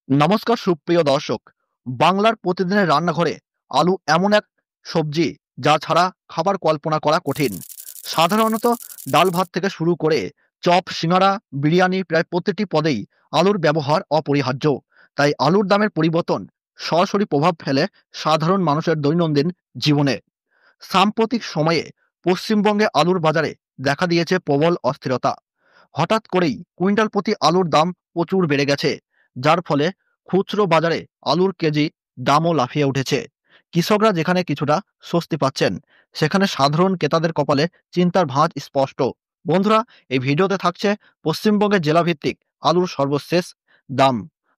নমস্কার সুপ্রিয় দর্শক। বাংলার প্রতিদিনের রান্নাঘরে আলু এমন এক সবজি যা ছাড়া খাবার কল্পনা করা কঠিন। সাধারণত ডাল ভাত থেকে শুরু করে চপ, সিঙ্গারা, বিরিয়ানি প্রায় প্রতিটি পদেই আলুর ব্যবহার অপরিহার্য। তাই আলুর দামের পরিবর্তন সরাসরি প্রভাব ফেলে সাধারণ মানুষের দৈনন্দিন জীবনে। সাম্প্রতিক সময়ে পশ্চিমবঙ্গে আলুর বাজারে দেখা দিয়েছে প্রবল অস্থিরতা। হঠাৎ করেই কুইন্টাল প্রতি আলুর দাম প্রচুর বেড়ে গেছে, যার ফলে খুচরো বাজারে আলুর কেজি দামও লাফিয়ে উঠেছে। কৃষকরা যেখানে কিছুটা স্বস্তি পাচ্ছেন, সেখানে সাধারণ ক্রেতাদের কপালে চিন্তার ভাঁজ স্পষ্ট। বন্ধুরা, এই ভিডিওতে থাকছে পশ্চিমবঙ্গের জেলাভিত্তিক আলুর সর্বশেষ দাম,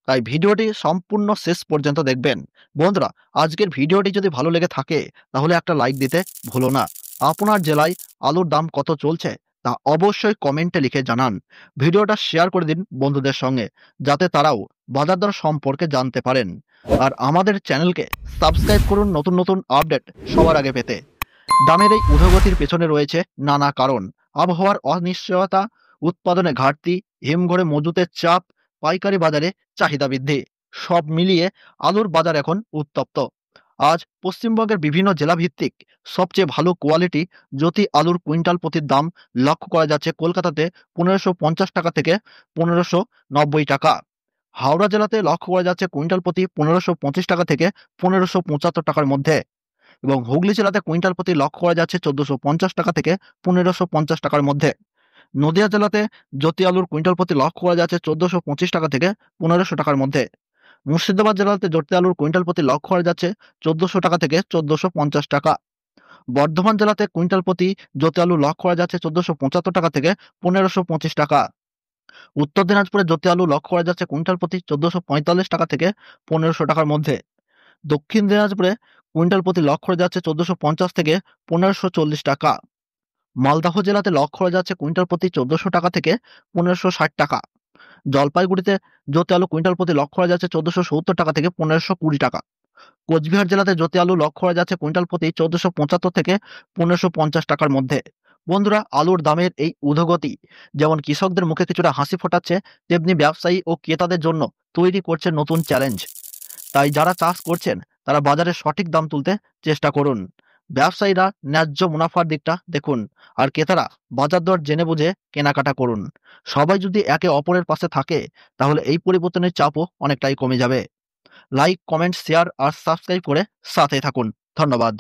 তাই ভিডিওটি সম্পূর্ণ শেষ পর্যন্ত দেখবেন। বন্ধুরা, আজকের ভিডিওটি যদি ভালো লেগে থাকে তাহলে একটা লাইক দিতে ভুলো না। আপনার জেলায় আলুর দাম কত চলছে তা অবশ্যই কমেন্টে লিখে জানান। ভিডিওটা শেয়ার করে দিন বন্ধুদের সঙ্গে, যাতে তারাও বাজার দর সম্পর্কে জানতে পারেন। আর আমাদের চ্যানেলকে সাবস্ক্রাইব করুন নতুন নতুন আপডেট সবার আগে পেতে। দামের এই ঊর্ধ্বগতির পেছনে রয়েছে নানা কারণ। আবহাওয়ার অনিশ্চয়তা, উৎপাদনে ঘাটতি, হিমঘরে মজুতের চাপ, পাইকারি বাজারে চাহিদা বৃদ্ধি, সব মিলিয়ে আলুর বাজার এখন উত্তপ্ত। আজ পশ্চিমবঙ্গের বিভিন্ন জেলাভিত্তিক সবচেয়ে ভালো কোয়ালিটি জ্যোতি আলুর কুইন্টাল প্রতির দাম লক্ষ্য করা যাচ্ছে কলকাতাতে ১৫৫০ টাকা থেকে ১৫৯০ টাকা। হাওড়া জেলাতে লক্ষ্য করা যাচ্ছে কুইন্টাল প্রতি ১৫২৫ টাকা থেকে ১৫৭৫ টাকার মধ্যে, এবং হুগলি জেলাতে কুইন্টাল প্রতি লক্ষ্য করা যাচ্ছে ১৪৫০ টাকা থেকে ১৫৫০ টাকার মধ্যে। নদিয়া জেলাতে জ্যোতি আলুর কুইন্টাল প্রতি লক্ষ্য করা যাচ্ছে ১৪২৫ টাকা থেকে ১৫০০ টাকার মধ্যে। মুর্শিদাবাদ জেলাতে জ্যোতি আলুর কুইন্টাল প্রতি লক্ষ্য করা যাচ্ছে ১৪০০ টাকা থেকে ১৪৫০ টাকা। বর্ধমান জেলাতে কুইন্টাল প্রতি জ্যোতি আলু লক্ষ্য করা যাচ্ছে ১৪৭৫ টাকা থেকে ১৫২৫ টাকা। উত্তর দিনাজপুরে জ্যোতি আলু লক্ষ্য করা যাচ্ছে কুইন্টাল প্রতি ১৪৪৫ টাকা থেকে ১৫০০ টাকার মধ্যে। দক্ষিণ দিনাজপুরে কুইন্টাল প্রতি লক্ষ্য করা যাচ্ছে ১৪৫০ থেকে ১৫৪০ টাকা। মালদহ জেলাতে লক্ষ্য করা যাচ্ছে কুইন্টাল প্রতি ১৪০০ টাকা থেকে ১৫৬০ টাকা। জলপাইগুড়িতে জ্যোতি আলু কুইন্টাল প্রতি লক্ষ্য করা যাচ্ছে ১৪৭০ টাকা থেকে ১৫২০ টাকা। কোচবিহার জেলাতে জ্যোতি আলু লক্ষ্য করা যাচ্ছে কুইন্টাল প্রতি ১৪৭৫ থেকে ১৫৫০ টাকার মধ্যে। বন্ধুরা, আলুর দামের এই ঊর্ধ্বগতি যেমন কৃষকদের মুখে কিছুটা হাসি ফোটাচ্ছে, তেমনি ব্যবসায়ী ও ক্রেতাদের জন্য তৈরি করছে নতুন চ্যালেঞ্জ। তাই যারা চাষ করছেন তারা বাজারে সঠিক দাম তুলতে চেষ্টা করুন। ব্যবসায়ীরা ন্যায্য মুনাফার দিকটা দেখুন, আর ক্রেতারা বাজার দর জেনে বুঝে কেনাকাটা করুন। সবাই যদি একে অপরের পাশে থাকে, তাহলে এই পরিবর্তনের চাপও অনেকটাই কমে যাবে। লাইক, কমেন্ট, শেয়ার আর সাবস্ক্রাইব করে সাথে থাকুন। ধন্যবাদ।